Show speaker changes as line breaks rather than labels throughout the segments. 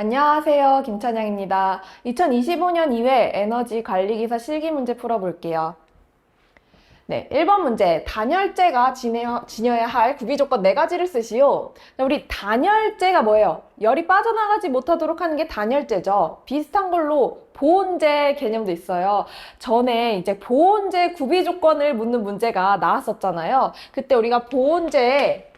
안녕하세요. 김찬양입니다. 2025년 2회 에너지 관리기사 실기 문제 풀어볼게요. 네, 1번 문제. 단열재가 지녀야 할 구비조건 4가지를 쓰시오. 우리 단열재가 뭐예요? 열이 빠져나가지 못하도록 하는 게 단열재죠. 비슷한 걸로 보온재 개념도 있어요. 전에 이제 보온재 구비조건을 묻는 문제가 나왔었잖아요. 그때 우리가 보온재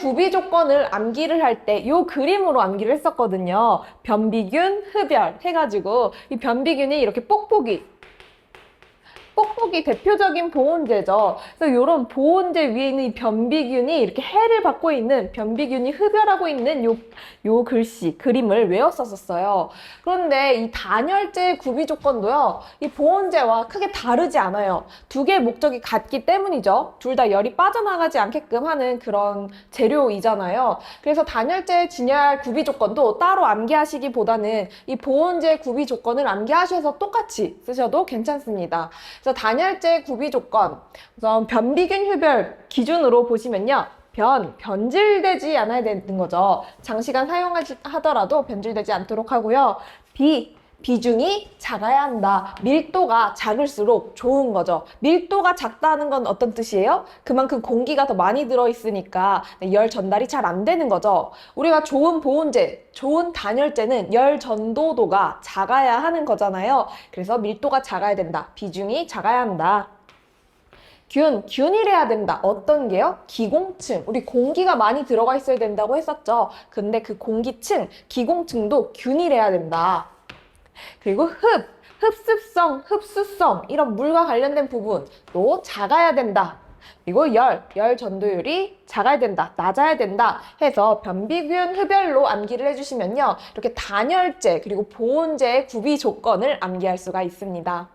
구비 조건을 암기를 할 때 이 그림으로 암기를 했었거든요. 변비균, 흡열 해가지고 이 변비균이 이렇게 뽁뽁이 대표적인 보온재죠. 그래서 이런 보온재 위에 있는 이 변비균이 이렇게 해를 받고 있는 변비균이 흡열하고 있는 요 그림을 외웠었어요. 그런데 이 단열재 구비 조건도요, 이 보온재와 크게 다르지 않아요. 두 개의 목적이 같기 때문이죠. 둘 다 열이 빠져나가지 않게끔 하는 그런 재료이잖아요. 그래서 단열재 진열 구비 조건도 따로 암기하시기보다는 이 보온재 구비 조건을 암기하셔서 똑같이 쓰셔도 괜찮습니다. 그래서 단열재 구비 조건, 우선 변비균 흡열 기준으로 보시면요. 변질되지 않아야 되는 거죠. 장시간 사용하더라도 변질되지 않도록 하고요. 비중이 작아야 한다. 밀도가 작을수록 좋은 거죠. 밀도가 작다는 건 어떤 뜻이에요? 그만큼 공기가 더 많이 들어있으니까 열 전달이 잘 안 되는 거죠. 우리가 좋은 보온재, 좋은 단열재는 열 전도도가 작아야 하는 거잖아요. 그래서 밀도가 작아야 된다. 비중이 작아야 한다. 균일해야 된다. 어떤 게요? 기공층. 우리 공기가 많이 들어가 있어야 된다고 했었죠. 근데 그 공기층, 기공층도 균일해야 된다. 그리고 흡습성, 흡수성 이런 물과 관련된 부분도 작아야 된다. 그리고 열 전도율이 작아야 된다, 낮아야 된다 해서 변비균 흡열로 암기를 해주시면요. 이렇게 단열재 그리고 보온재의 구비 조건을 암기할 수가 있습니다.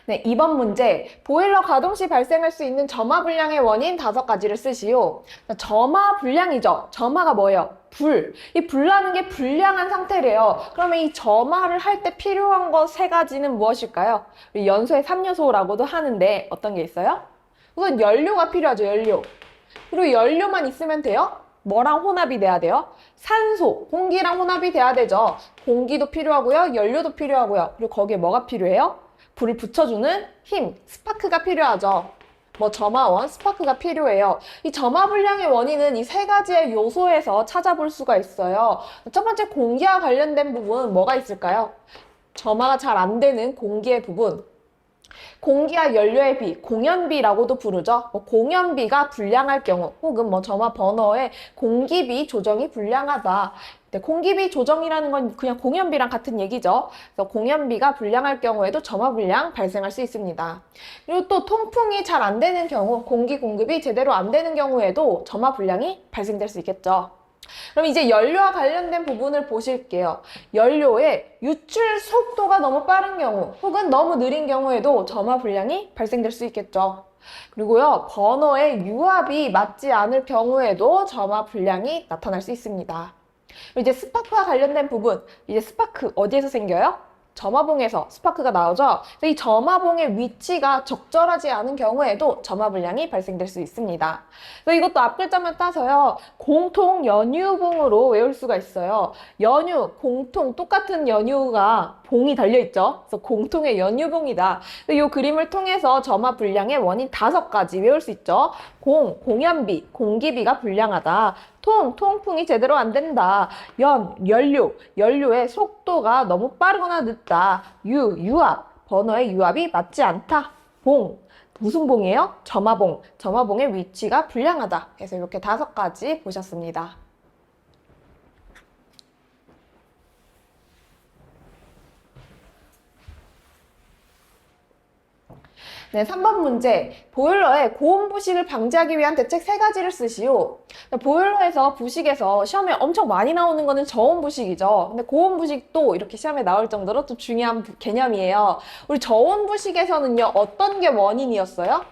네, 2번 문제. 보일러 가동 시 발생할 수 있는 점화 불량의 원인 5가지를 쓰시오. 점화 불량이죠. 점화가 뭐예요? 이 불나는 게 불량한 상태래요. 그러면 이 점화를 할 때 필요한 거 3가지는 무엇일까요? 우리 연소의 3요소라고도 하는데 어떤 게 있어요? 우선 연료가 필요하죠, 연료. 그리고 연료만 있으면 돼요? 뭐랑 혼합이 돼야 돼요? 산소, 공기랑 혼합이 돼야 되죠. 공기도 필요하고요, 연료도 필요하고요. 그리고 거기에 뭐가 필요해요? 불을 붙여주는 힘, 스파크가 필요하죠. 점화원, 스파크가 필요해요. 이 점화 불량의 원인은 이 3가지의 요소에서 찾아볼 수가 있어요. 첫 번째 공기와 관련된 부분 뭐가 있을까요? 점화가 잘 안 되는 공기의 부분. 공기와 연료의 비, 공연비라고도 부르죠. 공연비가 불량할 경우 혹은 점화 버너의 공기비 조정이 불량하다. 공기비 조정이라는 건 그냥 공연비랑 같은 얘기죠. 그래서 공연비가 불량할 경우에도 점화 불량 발생할 수 있습니다. 그리고 또 통풍이 잘 안 되는 경우, 공기 공급이 제대로 안 되는 경우에도 점화 불량이 발생될 수 있겠죠. 그럼 이제 연료와 관련된 부분을 보실게요. 연료의 유출 속도가 너무 빠른 경우 혹은 너무 느린 경우에도 점화 불량이 발생될 수 있겠죠. 그리고요, 버너의 유압이 맞지 않을 경우에도 점화 불량이 나타날 수 있습니다. 이제 스파크와 관련된 부분, 이제 스파크 어디에서 생겨요? 점화봉에서 스파크가 나오죠. 이 점화봉의 위치가 적절하지 않은 경우에도 점화 불량이 발생될 수 있습니다. 이것도 앞글자만 따서요. 공통 연유봉으로 외울 수가 있어요. 연유, 공통, 똑같은 연유가 봉이 달려있죠. 그래서 공통의 연유봉이다. 이 그림을 통해서 점화 불량의 원인 5가지 외울 수 있죠. 공연비, 공기비가 불량하다. 통풍이 제대로 안 된다. 연료의 속도가 너무 빠르거나 늦다. 유압, 버너의 유압이 맞지 않다. 무슨 봉이에요? 점화봉의 위치가 불량하다. 그래서 이렇게 5가지 보셨습니다. 네, 3번 문제. 보일러에 고온 부식을 방지하기 위한 대책 3가지를 쓰시오. 보일러에서 부식에서 시험에 엄청 많이 나오는 거는 저온 부식이죠. 근데 고온 부식도 이렇게 시험에 나올 정도로 또 중요한 개념이에요. 우리 저온 부식에서는요, 어떤 게 원인이었어요?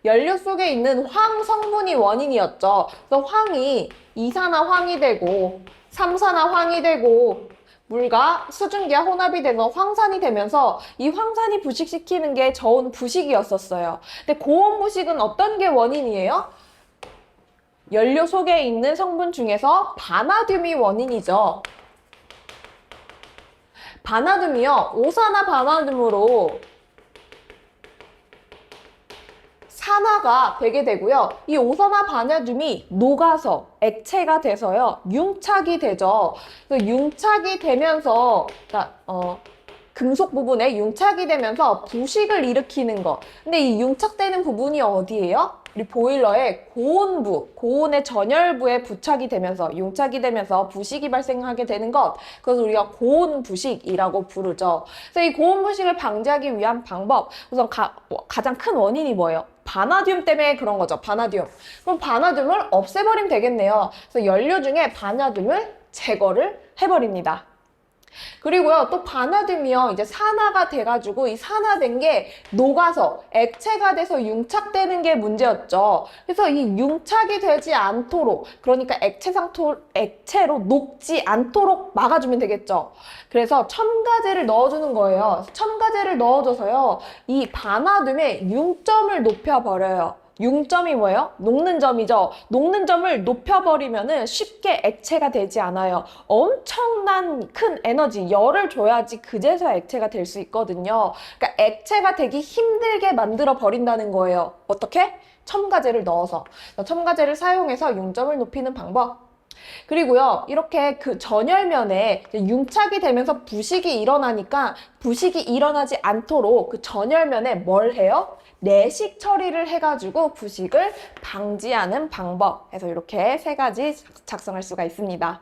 연료 속에 있는 황 성분이 원인이었죠. 그래서 황이 이산화황이 되고 삼산화황이 되고 물과 수증기와 혼합이 돼서 황산이 되면서 이 황산이 부식시키는 게 저온 부식이었었어요. 근데 고온 부식은 어떤 게 원인이에요? 연료 속에 있는 성분 중에서 바나듐이 원인이죠. 바나듐이요, 오산화바나듐으로 산화가 되게 되고요. 이 오산화바나듐이 녹아서 액체가 돼서요, 융착이 되죠. 그래서 융착이 되면서, 그러니까, 금속 부분에 융착이 되면서 부식을 일으키는 거. 근데 이 융착되는 부분이 어디예요? 우리 보일러의 고온부, 고온의 전열부에 부착이 되면서, 융착이 되면서 부식이 발생하게 되는 것. 그래서 우리가 고온 부식이라고 부르죠. 그래서 이 고온 부식을 방지하기 위한 방법, 우선 가장 큰 원인이 뭐예요? 바나듐 때문에 그런 거죠. 바나듐. 그럼 바나듐을 없애버리면 되겠네요. 그래서 연료 중에 바나듐을 제거를 해버립니다. 그리고요, 또 바나듐이요, 이제 산화가 돼가지고 이 산화된 게 녹아서 액체가 돼서 융착되는 게 문제였죠. 그래서 이 융착이 되지 않도록, 그러니까 액체로 녹지 않도록 막아주면 되겠죠. 그래서 첨가제를 넣어주는 거예요. 첨가제를 넣어줘서요, 이 바나듐의 융점을 높여버려요. 융점이 뭐예요? 녹는 점이죠. 녹는 점을 높여버리면은 쉽게 액체가 되지 않아요. 엄청난 큰 에너지, 열을 줘야지 그제서야 액체가 될 수 있거든요. 그러니까 액체가 되기 힘들게 만들어 버린다는 거예요. 어떻게? 첨가제를 넣어서. 첨가제를 사용해서 융점을 높이는 방법. 그리고요, 이렇게 그 전열면에 융착이 되면서 부식이 일어나니까 부식이 일어나지 않도록 그 전열면에 뭘 해요? 내식 처리를 해가지고 부식을 방지하는 방법. 해서 이렇게 세 가지 작성할 수가 있습니다.